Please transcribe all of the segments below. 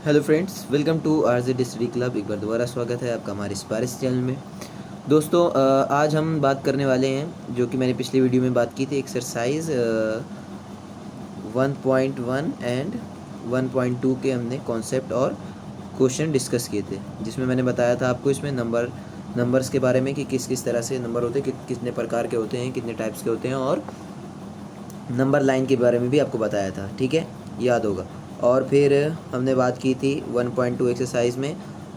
Hello friends, welcome to RZ study club. एक बार दोबारा स्वागत है आपका हमारे स्पारिस चैनल में। दोस्तों, आज हम बात करने वाले हैं जो कि मैंने पिछली वीडियो में बात की थी, एक्सरसाइज 1.1 एंड 1.2 के हमने कॉन्सेप्ट और क्वेश्चन डिस्कस किए थे, जिसमें मैंने बताया था आपको इसमें नंबर्स के बारे में कि किस किस तरह से नंबर होते हैं, कितने प्रकार के होते हैं, कितने टाइप्स के होते हैं, और नंबर लाइन के बारे में भी आपको बताया था। ठीक है, याद होगा। और फिर हमने बात की थी 1.2 एक्सरसाइज में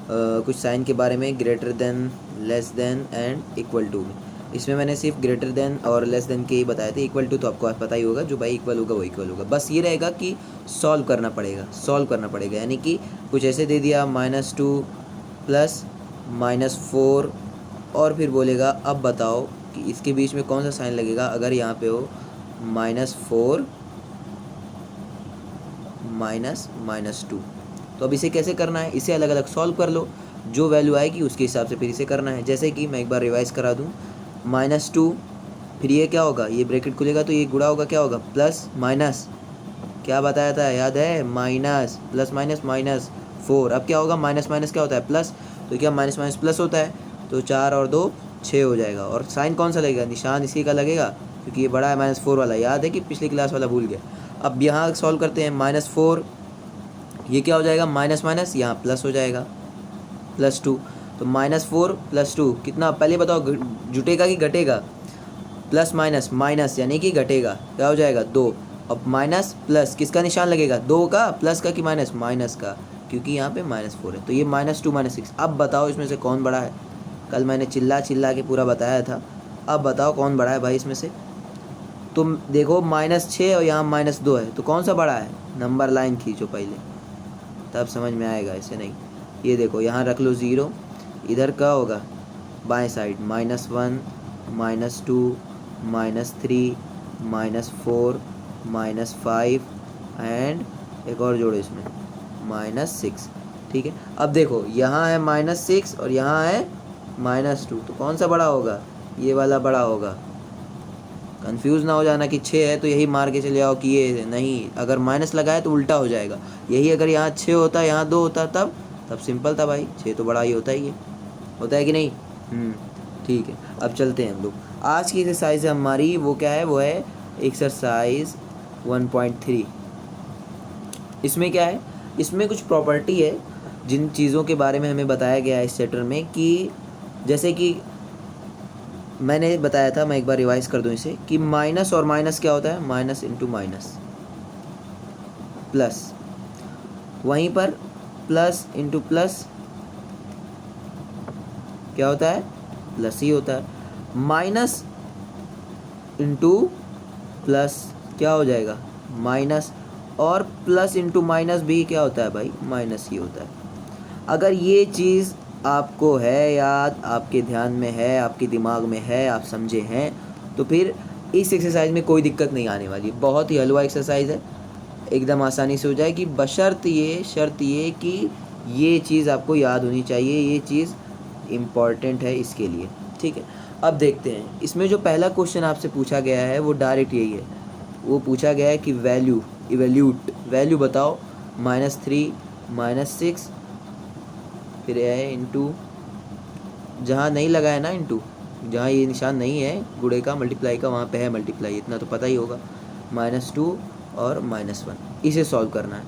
कुछ साइन के बारे में, greater than, less than and equal to में। इसमें मैंने सिर्फ ग्रेटर देन और लेस देन के ही बताए थे। इक्वल टू तो आपको पता ही होगा, जो भाई इक्वल होगा वो इक्वल होगा। बस ये रहेगा कि सॉल्व करना पड़ेगा, यानी कि कुछ ऐसे दे दिया -2 प्लस -4, और फिर बोलेगा अब बताओ कि इसके बीच में कौन सा साइन लगेगा अगर यहाँ पे हो -4 -2। तो अब इसे कैसे करना है, इसे अलग अलग सॉल्व कर लो, जो वैल्यू आएगी उसके हिसाब से फिर इसे करना है। जैसे कि मैं एक बार रिवाइज करा दूँ, -2, फिर ये क्या होगा, ये ब्रैकेट खुलेगा तो ये गुणा होगा, क्या होगा, प्लस माइनस, क्या बताया था याद है, माइनस प्लस माइनस -4। अब क्या होगा, माइनस माइनस क्या होता है, प्लस, तो क्या माइनस माइनस प्लस होता है, तो 4 और 2 6 हो जाएगा। और साइन कौन सा लगेगा, निशान इसी का लगेगा, क्योंकि ये बड़ा है -4 वाला, याद है कि पिछली क्लास वाला भूल गया। अब यहाँ सॉल्व करते हैं, -4, ये क्या हो जाएगा, माइनस माइनस यहाँ प्लस हो जाएगा, +2। तो -4 + 2 कितना, पहले बताओ जुटेगा कि घटेगा, प्लस माइनस माइनस यानी कि घटेगा, क्या हो जाएगा, 2। अब माइनस प्लस किसका निशान लगेगा, 2 का, प्लस का कि माइनस, माइनस का, क्योंकि यहाँ पे -4 है। तो ये -2 -6। अब बताओ इसमें से कौन बड़ा है, कल मैंने चिल्ला चिल्ला के पूरा बताया था। अब बताओ कौन बड़ा है भाई इसमें से। तुम देखो -6 और यहाँ -2 है, तो कौन सा बड़ा है, नंबर लाइन खींचो पहले, तब समझ में आएगा, ऐसे नहीं। ये देखो यहाँ रख लो 0, इधर क्या होगा, बाएं साइड -1 -2 -3 -4 -5 एंड एक और जोड़ो इसमें -6। ठीक है, अब देखो यहाँ है -6 और यहाँ है -2, तो कौन सा बड़ा होगा, ये वाला बड़ा होगा। कंफ्यूज ना हो जाना कि 6 है तो यही मार के चले आओ कि ये नहीं, अगर माइनस लगाए तो उल्टा हो जाएगा। यही अगर यहाँ 6 होता, यहाँ 2 होता, तब सिंपल था भाई, 6 तो बड़ा ही होता ही है, होता है कि नहीं। ठीक है, अब चलते हैं हम लोग। आज की एक्सरसाइज हमारी वो क्या है, वो है एक्सरसाइज 1.3। इसमें क्या है, इसमें कुछ प्रॉपर्टी है जिन चीज़ों के बारे में हमें बताया गया है इस चैप्टर में, कि जैसे कि मैंने बताया था, मैं एक बार रिवाइज कर दूं इसे, कि माइनस और माइनस क्या होता है, माइनस इंटू माइनस प्लस, वहीं पर प्लस इंटू प्लस क्या होता है, प्लस ही होता है। माइनस इंटू प्लस क्या हो जाएगा, माइनस, और प्लस इंटू माइनस भी क्या होता है भाई, माइनस ही होता है। अगर ये चीज़ आपको है याद, आपके ध्यान में है, आपके दिमाग में है, आप समझे हैं, तो फिर इस एक्सरसाइज में कोई दिक्कत नहीं आने वाली। बहुत ही हलवा एक्सरसाइज है, एकदम आसानी से हो जाएगी, बशर्त शर्त ये कि ये चीज़ आपको याद होनी चाहिए, ये चीज़ इम्पॉर्टेंट है इसके लिए। ठीक है, अब देखते हैं इसमें जो पहला क्वेश्चन आपसे पूछा गया है वो डायरेक्ट यही है। वो पूछा गया है कि वैल्यू बताओ, -3 -6, फिर है इंटू, जहाँ नहीं लगा है ना इंटू, जहाँ ये निशान नहीं है गुणे का, मल्टीप्लाई का, वहाँ पे है मल्टीप्लाई, इतना तो पता ही होगा, -2 और -1। इसे सॉल्व करना है,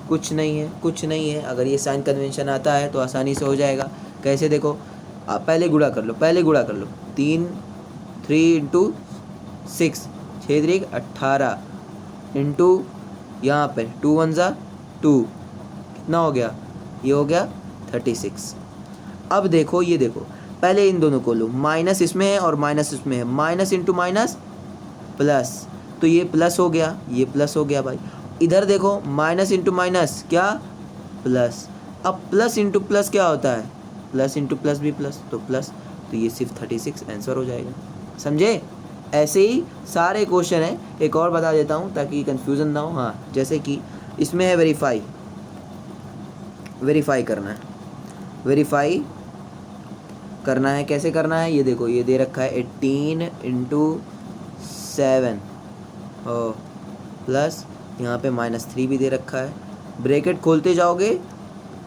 कुछ नहीं है। अगर ये साइन कन्वेंशन आता है तो आसानी से हो जाएगा। कैसे, देखो आप पहले गुणा कर लो 3 × 6, 6 × 18 इंटू यहाँ पे 2 × 1 = 2, कितना हो गया, ये हो गया 36। अब देखो, ये देखो, पहले इन दोनों को लो, माइनस इसमें है और माइनस इसमें है, माइनस इंटू माइनस प्लस, तो ये प्लस हो गया, ये प्लस हो गया भाई। इधर देखो, माइनस इंटू माइनस क्या, प्लस। अब प्लस इंटू प्लस क्या होता है, प्लस इंटू प्लस भी प्लस, तो प्लस, तो ये सिर्फ 36 आंसर हो जाएगा। समझे, ऐसे ही सारे क्वेश्चन हैं। एक और बता देता हूँ ताकि कंफ्यूजन ना हो। हाँ, जैसे कि इसमें है वेरीफाई करना है, कैसे करना है, ये देखो, ये दे रखा है 18 × 7 प्लस यहाँ पे -3 भी दे रखा है। ब्रैकेट खोलते जाओगे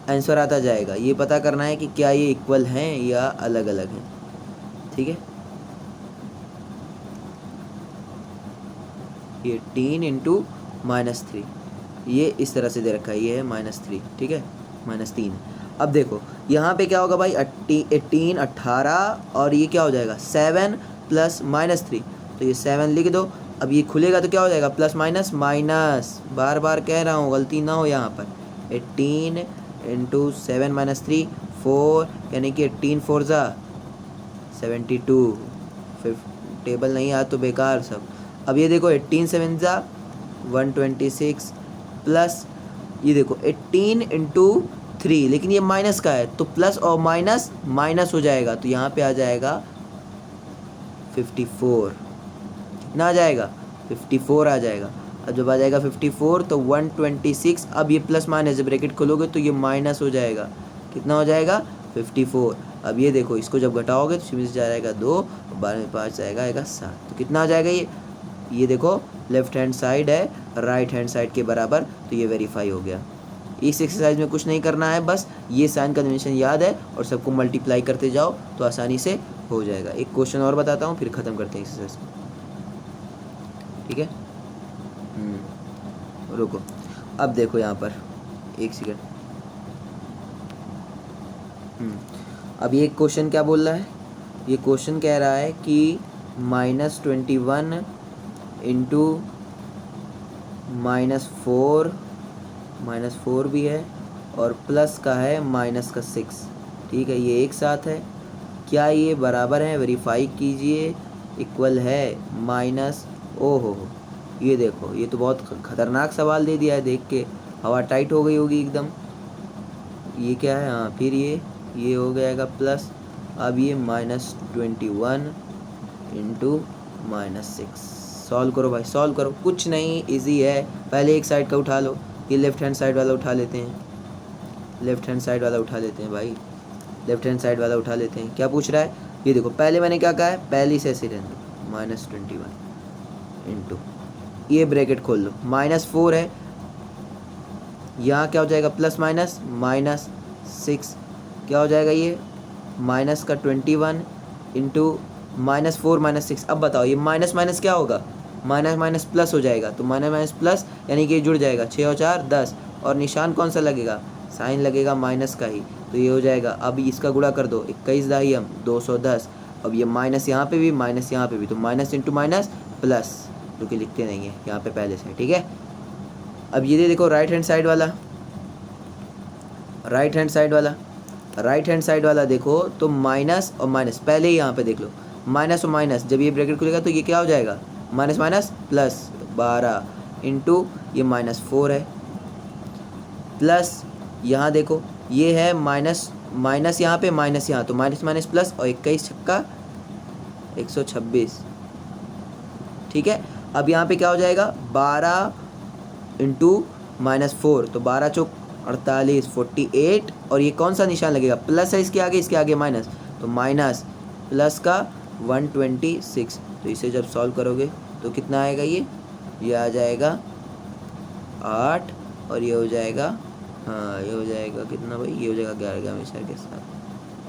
आंसर आता जाएगा। ये पता करना है कि क्या ये इक्वल हैं या अलग अलग हैं। ठीक है, ये 18 इंटू -3 ये इस तरह से दे रखा है, ये है -3। ठीक है, -3। अब देखो यहाँ पे क्या होगा भाई, 18 18 और ये क्या हो जाएगा 7 प्लस -3, तो ये 7 लिख दो। अब ये खुलेगा तो क्या हो जाएगा प्लस माइनस माइनस, बार बार कह रहा हूँ गलती ना हो यहाँ पर। 18 इंटू 7 -3 4, यानी कि 18 4 ज़ा 72। फिर टेबल नहीं आया तो बेकार सब। अब ये देखो 18 7 ज़ा 126 प्लस ये देखो 18 इंटू 3, लेकिन ये माइनस का है तो प्लस और माइनस माइनस हो जाएगा, तो यहाँ पे आ जाएगा 54। कितना आ जाएगा 54 आ जाएगा। अब जब आ जाएगा 54 तो 126, अब ये प्लस माइनस ब्रैकेट खोलोगे तो ये माइनस हो जाएगा, कितना हो जाएगा 54। अब ये देखो इसको जब घटाओगे तो इसमें से जाएगा 2 और 12 में 5 आएगा 7, तो कितना आ जाएगा ये देखो लेफ्ट हैंड साइड है राइट हैंड साइड के बराबर, तो ये वेरीफाई हो गया। इस एक्सरसाइज में कुछ नहीं करना है, बस ये साइन कन्वेंशन याद है और सबको मल्टीप्लाई करते जाओ तो आसानी से हो जाएगा। एक क्वेश्चन और बताता हूँ फिर ख़त्म करते हैं एक्सरसाइज को। ठीक है, रुको। अब देखो यहाँ पर एक सेकेंड। अब ये क्वेश्चन क्या बोल रहा है, ये क्वेश्चन कह रहा है कि -21 इंटू -4 भी है और प्लस का है -6। ठीक है, ये एक साथ है, क्या ये बराबर है, वेरीफाई कीजिए। इक्वल है माइनस, ओहो ये देखो ये तो बहुत ख़तरनाक सवाल दे दिया है, देख के हवा टाइट हो गई होगी एकदम। ये क्या है, हाँ फिर ये हो जाएगा प्लस। अब ये -21 इंटू -6, सॉल्व करो भाई सॉल्व करो, कुछ नहीं इजी है। पहले एक साइड का उठा लो, ये लेफ्ट हैंड साइड वाला उठा लेते हैं, लेफ्ट हैंड साइड वाला उठा लेते हैं भाई, लेफ्ट हैंड साइड वाला उठा लेते हैं। क्या पूछ रहा है, ये देखो पहले मैंने क्या कहा है, पहले से ऐसे रहने दो, -21 इंटू ये ब्रैकेट खोल लो, -4 है, यहाँ क्या हो जाएगा प्लस माइनस -6, क्या हो जाएगा ये माइनस का 21 इंटू -4 -6। अब बताओ ये माइनस माइनस क्या होगा, माइनस माइनस प्लस हो जाएगा, तो माइनस माइनस प्लस यानी कि जुड़ जाएगा, 6 और 4 10, और निशान कौन सा लगेगा, साइन लगेगा माइनस का ही, तो ये हो जाएगा। अब इसका गुणा कर दो, 21 दाही हम 210। अब ये माइनस यहाँ पे भी माइनस यहाँ पे भी, तो माइनस इंटू माइनस प्लस, जो कि लिखते नहीं है यहाँ पे पहले से। ठीक है, अब ये देखो राइट हैंड साइड वाला, राइट हैंड साइड वाला, राइट हैंड साइड वाला देखो तो माइनस और माइनस, पहले ही यहाँ पे देख लो माइनस और माइनस, जब ये ब्रैकेट खुलेगा तो ये क्या हो जाएगा माइनस माइनस प्लस 12 इंटू ये -4 है, प्लस यहाँ देखो ये है माइनस माइनस यहाँ पे माइनस यहाँ, तो माइनस माइनस प्लस, और 21 छक्का 126। ठीक है, अब यहाँ पे क्या हो जाएगा 12 इंटू -4, तो 12 चौक 48 48, और ये कौन सा निशान लगेगा, प्लस है इसके आगे माइनस, तो माइनस प्लस का 126। तो इसे जब सॉल्व करोगे तो कितना आएगा, ये आ जाएगा 8, और ये हो जाएगा, हाँ ये हो जाएगा कितना भाई, ये हो जाएगा 11 हमेशा के साथ।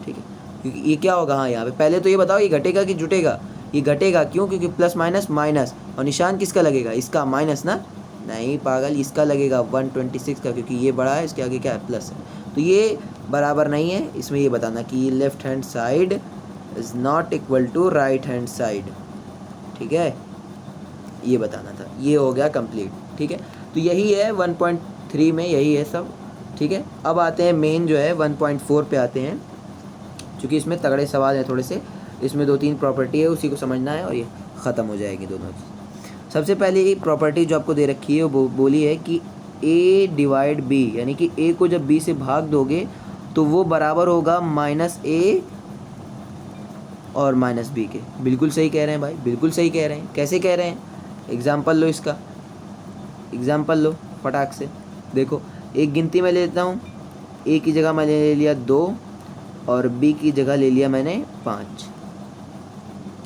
ठीक है, क्योंकि ये क्या होगा, हाँ यहाँ पे पहले तो ये बताओ ये घटेगा कि जुटेगा, ये घटेगा क्यों, क्योंकि प्लस माइनस माइनस, और निशान किसका लगेगा, इसका माइनस ना, नहीं पागल इसका लगेगा 126 का, क्योंकि ये बड़ा है इसके आगे क्या है प्लस है, तो ये बराबर नहीं है। इसमें ये बताना कि ये left hand side is not equal to right hand side. ठीक है, ये बताना था, ये हो गया कंप्लीट। ठीक है, तो यही है 1.3 में यही है सब। ठीक है, अब आते हैं मेन जो है 1.4 पे आते हैं, क्योंकि इसमें तगड़े सवाल हैं थोड़े से, इसमें 2-3 प्रॉपर्टी है उसी को समझना है और ये ख़त्म हो जाएगी दोनों। सबसे पहले एक प्रॉपर्टी जो आपको दे रखी है वो बोली है कि a डिवाइड b, यानी कि a को जब b से भाग दोगे तो वो बराबर होगा -a और -b के। बिल्कुल सही कह रहे हैं भाई, बिल्कुल सही कह रहे हैं। कैसे कह रहे हैं, एग्जाम्पल लो, इसका एग्जाम्पल लो फटाक से। देखो एक गिनती में ले लेता हूँ, a की जगह मैंने ले लिया 2 और b की जगह ले लिया मैंने 5।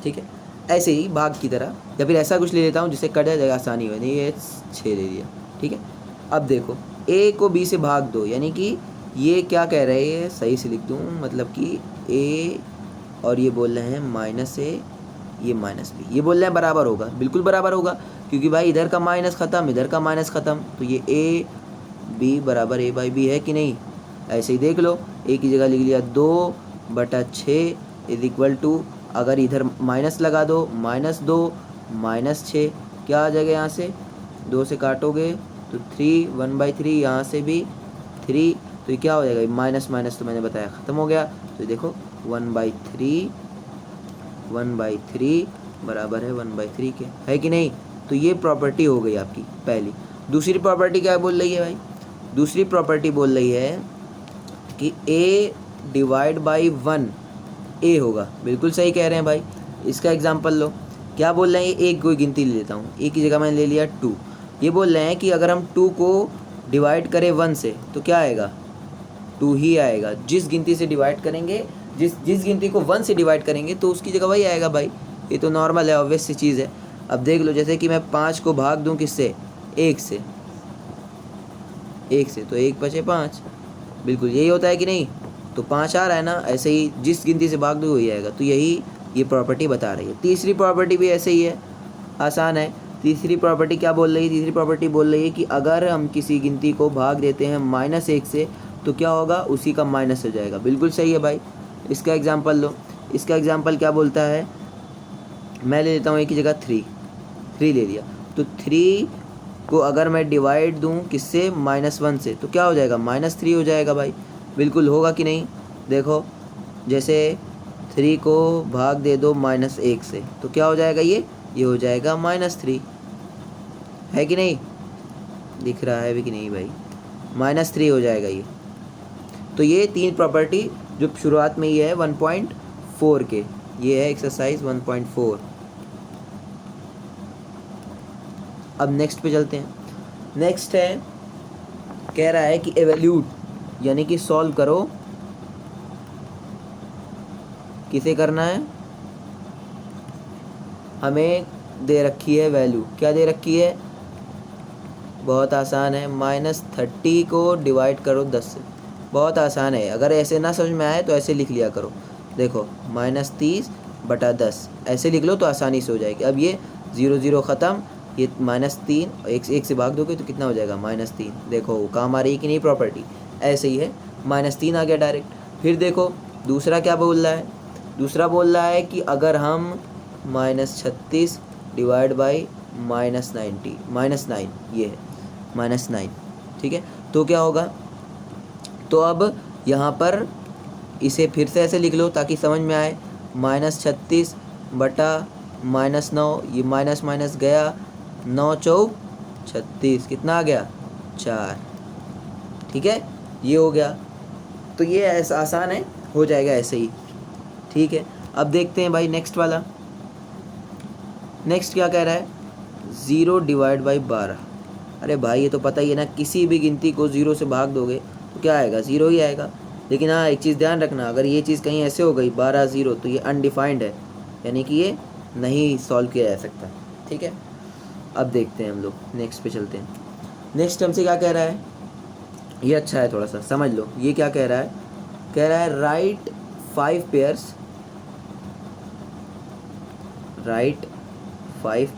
ठीक है, ऐसे ही भाग की तरह, या फिर ऐसा कुछ ले लेता हूँ जिससे कट जाएगा आसानी हो, नहीं ये 6 ले लिया। ठीक है, अब देखो a को b से भाग दो, यानी कि ये क्या कह रहे हैं, सही से लिख दूँ, मतलब कि ए और ये बोल रहे हैं माइनस ए, ये माइनस बी, ये बोल रहे हैं बराबर होगा, बिल्कुल बराबर होगा, क्योंकि भाई इधर का माइनस ख़त्म, इधर का माइनस ख़त्म, तो ये ए बी बराबर ए बाई बी है कि नहीं। ऐसे ही देख लो, ए की जगह लिख लिया 2/6 इज इक्वल टू, अगर इधर माइनस लगा दो, -2 -6, क्या आ जाएगा यहाँ से, 2 से काटोगे तो 3, 1/3, यहाँ से भी 3, तो ये क्या हो जाएगा, माइनस माइनस तो मैंने बताया ख़त्म हो गया। तो ये देखो 1/3 बराबर है 1/3 के, है कि नहीं। तो ये प्रॉपर्टी हो गई आपकी पहली। दूसरी प्रॉपर्टी क्या बोल रही है भाई, दूसरी प्रॉपर्टी बोल रही है कि a डिवाइड बाई 1 a होगा, बिल्कुल सही कह रहे हैं भाई। इसका एग्जांपल लो, क्या बोल रहे हैं, एक कोई गिनती ले लेता हूँ, a की जगह मैंने ले लिया 2। ये बोल रहे हैं कि अगर हम 2 को डिवाइड करें 1 से तो क्या आएगा, 2 ही आएगा। जिस गिनती से डिवाइड करेंगे, जिस गिनती को 1 से डिवाइड करेंगे तो उसकी जगह वही आएगा भाई, ये तो नॉर्मल है, ऑब्वियस सी चीज़ है। अब देख लो, जैसे कि मैं 5 को भाग दूँ किससे, 1 से, तो 1 बचे 5, बिल्कुल यही होता है कि नहीं। तो 5 आ रहा है ना, ऐसे ही जिस गिनती से भाग दो वही आएगा, तो यही ये प्रॉपर्टी बता रही है। तीसरी प्रॉपर्टी भी ऐसे ही है, आसान है। तीसरी प्रॉपर्टी क्या बोल रही है, तीसरी प्रॉपर्टी बोल रही है कि अगर हम किसी गिनती को भाग देते हैं -1 से तो क्या होगा, उसी का माइनस हो जाएगा, बिल्कुल सही है भाई। इसका एग्जांपल लो, इसका एग्जांपल क्या बोलता है, मैं ले लेता हूँ एक की जगह 3 ले लिया, तो 3 को अगर मैं डिवाइड दूँ किससे, -1 से, तो क्या हो जाएगा, -3 हो जाएगा भाई, बिल्कुल होगा कि नहीं। देखो, जैसे 3 को भाग दे दो -1 से तो क्या हो जाएगा, ये हो जाएगा -3, है कि नहीं, दिख रहा है भी कि नहीं भाई, -3 हो जाएगा ये। तो ये 3 प्रॉपर्टी जो शुरुआत में ये है 1.4 के, ये है एक्सरसाइज 1.4। अब नेक्स्ट पे चलते हैं। नेक्स्ट है, कह रहा है कि एवैल्यूट, यानी कि सॉल्व करो, किसे करना है, हमें दे रखी है वैल्यू, क्या दे रखी है, बहुत आसान है, -30 को डिवाइड करो 10 से, बहुत आसान है। अगर ऐसे ना समझ में आए तो ऐसे लिख लिया करो, देखो -30/10 ऐसे लिख लो तो आसानी से हो जाएगी। अब ये 0 0 ख़त्म, ये -3, एक से भाग दोगे तो कितना हो जाएगा, -3। देखो काम आ रही है कि नहीं प्रॉपर्टी, ऐसे ही है, -3 आ गया डायरेक्ट। फिर देखो दूसरा क्या बोल रहा है, दूसरा बोल रहा है कि अगर हम -36 डिवाइड बाई -90, -9, ये है -9, ठीक है। तो क्या होगा, तो अब यहाँ पर इसे फिर से ऐसे लिख लो ताकि समझ में आए, -36 बटा -9, ये माइनस माइनस गया, 9 चौक 36, कितना आ गया, 4, ठीक है, ये हो गया। तो ये ऐसा आसान है, हो जाएगा ऐसे ही, ठीक है। अब देखते हैं भाई नेक्स्ट वाला, नेक्स्ट क्या कह रहा है, 0 डिवाइड बाई 12। अरे भाई ये तो पता ही है ना, किसी भी गिनती को 0 से भाग दोगे तो क्या आएगा, 0 ही आएगा। लेकिन हाँ एक चीज़ ध्यान रखना, अगर ये चीज़ कहीं ऐसे हो गई 12 0 तो ये अनडिफाइंड है, यानी कि ये नहीं सॉल्व किया जा सकता, ठीक है। अब देखते हैं हम लोग नेक्स्ट पे चलते हैं। नेक्स्ट हमसे क्या कह रहा है, ये अच्छा है, थोड़ा सा समझ लो। ये क्या कह रहा है, कह रहा है right 5 pairs, right 5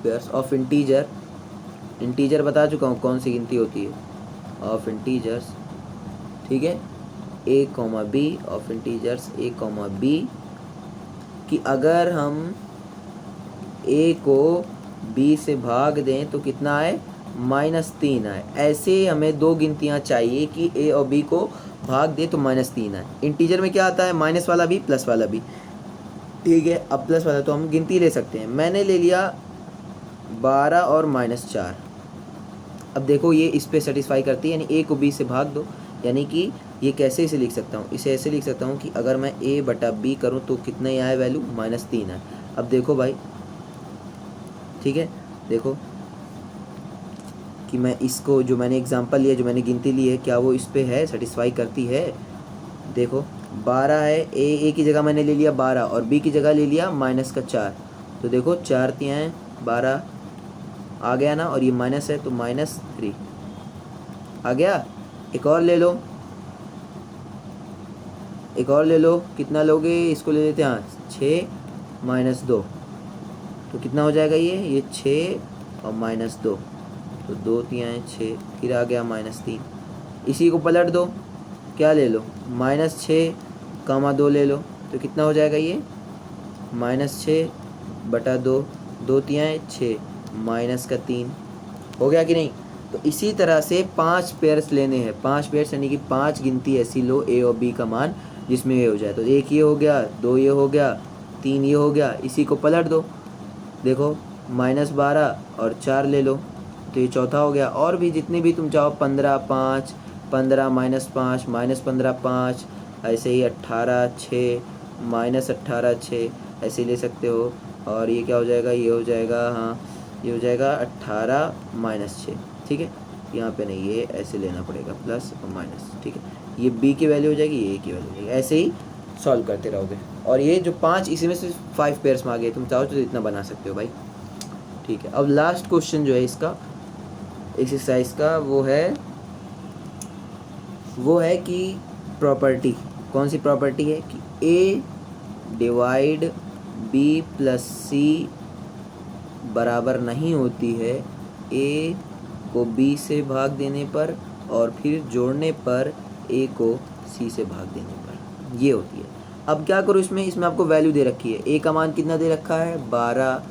pairs of integer, integer बता चुका हूँ कौन सी गिनती होती है, ऑफ इंटीजर्स, ठीक है, a, b of integers a, b, कि अगर हम a को b से भाग दें तो कितना आए, -3 आए। ऐसे हमें दो गिनतियाँ चाहिए कि a और b को भाग दे तो -3 आए। इंटीजर में क्या आता है, माइनस वाला भी प्लस वाला भी, ठीक है। अब प्लस वाला तो हम गिनती ले सकते हैं, मैंने ले लिया 12 और -4। अब देखो ये इस पे सेटिस्फाई करती है, यानी a को b से भाग दो, यानी कि ये कैसे इसे लिख सकता हूँ, इसे ऐसे लिख सकता हूँ कि अगर मैं a बटा b करूँ तो कितना ही आए वैल्यू, -3 आए। अब देखो भाई, ठीक है, देखो कि मैं इसको जो मैंने एग्जांपल लिया, जो मैंने गिनती ली है, क्या वो इस पे है, सेटिस्फाई करती है। देखो 12 है, a की जगह मैंने ले लिया 12 और b की जगह ले लिया -4, तो देखो 4 तियाँ 12 आ गया ना, और ये माइनस है तो -3 आ गया, एक और ले लो, एक और ले लो, कितना लोगे, इसको ले लेते हैं, हाँ 6 माइनस 2, तो कितना हो जाएगा ये 6 और माइनस 2, तो 2 3 6, फिर आ गया -3। इसी को पलट दो, क्या ले लो, -6, 2 ले लो, तो कितना हो जाएगा ये -6/2, 2 3 6, -3, हो गया कि नहीं। तो इसी तरह से 5 पेयर्स लेने हैं, 5 पेयर्स यानी कि 5 गिनती ऐसी लो ए और बी का मान जिसमें ये हो जाए। तो 1 ये हो गया, 2 ये हो गया, 3 ये हो गया, इसी को पलट दो, देखो -12 और 4 ले लो, तो ये चौथा हो गया। और भी जितने भी तुम चाहो, 15 5, 15 -5, -15 5, ऐसे ही 18 6, -18 6, ऐसे ले सकते हो। और ये क्या हो जाएगा, ये हो जाएगा, हाँ ये हो जाएगा 18 -6, ठीक है। यहाँ पे नहीं, ये ऐसे लेना पड़ेगा, प्लस और माइनस, ठीक है। ये बी की वैल्यू हो जाएगी, ये की वैल्यू हो जाएगी, ऐसे ही सॉल्व करते रहोगे। और ये जो 5, इसी में से 5 पेयर्स मांगे, तुम चाहो तो इतना बना सकते हो भाई, ठीक है। अब लास्ट क्वेश्चन जो है इसका एक्सरसाइज का, वो है कि प्रॉपर्टी, कौन सी प्रॉपर्टी है कि ए डिवाइड बी प्लस सी बराबर नहीं होती है ए को बी से भाग देने पर और फिर जोड़ने पर ए को सी से भाग देने पर, ये होती है। अब क्या करो, इसमें आपको वैल्यू दे रखी है, ए का मान कितना दे रखा है 12,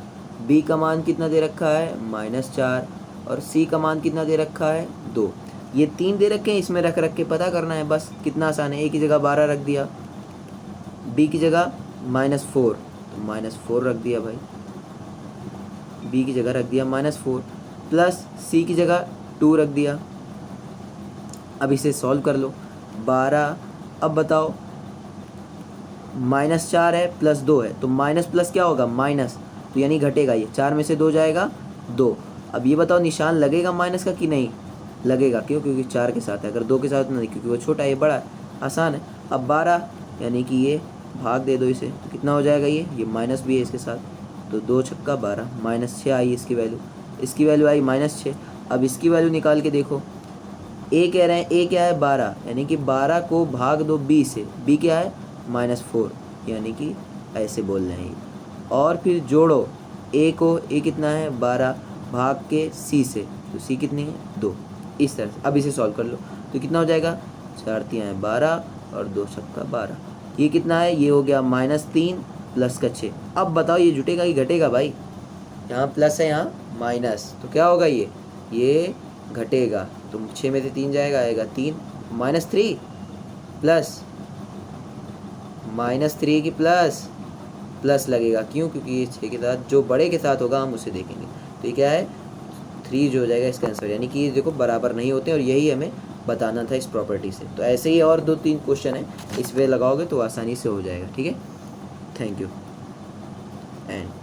बी का मान कितना दे रखा है -4, और सी का मान कितना दे रखा है 2। ये 3 दे रखे हैं, इसमें रख के पता करना है बस, कितना आसान है। ए की जगह 12 रख दिया, बी की जगह -4, तो -4 रख दिया भाई, बी की जगह रख दिया -4, प्लस सी की जगह 2 रख दिया। अब इसे सॉल्व कर लो, 12, अब बताओ -4 है प्लस 2 है, तो माइनस प्लस क्या होगा माइनस, तो यानी घटेगा, ये 4 में से 2 जाएगा 2। अब ये बताओ निशान लगेगा माइनस का कि नहीं लगेगा, क्यों, क्योंकि 4 के साथ है, अगर 2 के साथ नहीं, क्योंकि वो छोटा है ये बड़ा है, आसान है। अब 12 यानी कि ये भाग दे दो इसे, तो कितना हो जाएगा, ये माइनस भी है इसके साथ, तो 2 छक्का 12, -6 आई इसकी वैल्यू आई -6। अब इसकी वैल्यू निकाल के देखो, ए कह रहे हैं, ए क्या है 12, यानी कि 12 को भाग दो बी से, बी क्या है -4, यानी कि ऐसे बोल रहे हैं। और फिर जोड़ो ए को, ए कितना है 12, भाग के सी से, तो सी कितनी है 2, इस तरह से। अब इसे सॉल्व कर लो, तो कितना हो जाएगा 4 3 12 और 2 छक्का 12, ये कितना है, ये हो गया -3 प्लस का 6। अब बताओ ये जुटेगा कि घटेगा भाई, यहाँ प्लस है यहाँ माइनस, तो क्या होगा ये घटेगा, तो 6 में से 3 जाएगा, आएगा 3, -3 प्लस -3 की प्लस लगेगा, क्यों, क्योंकि ये 6 के साथ जो बड़े के साथ होगा हम उसे देखेंगे। तो ये क्या है 3 जो हो जाएगा इसका आंसर, यानी कि ये देखो बराबर नहीं होते, और यही हमें बताना था इस प्रॉपर्टी से। तो ऐसे ही और 2-3 क्वेश्चन है, इस पे लगाओगे तो आसानी से हो जाएगा, ठीक है। Thank you and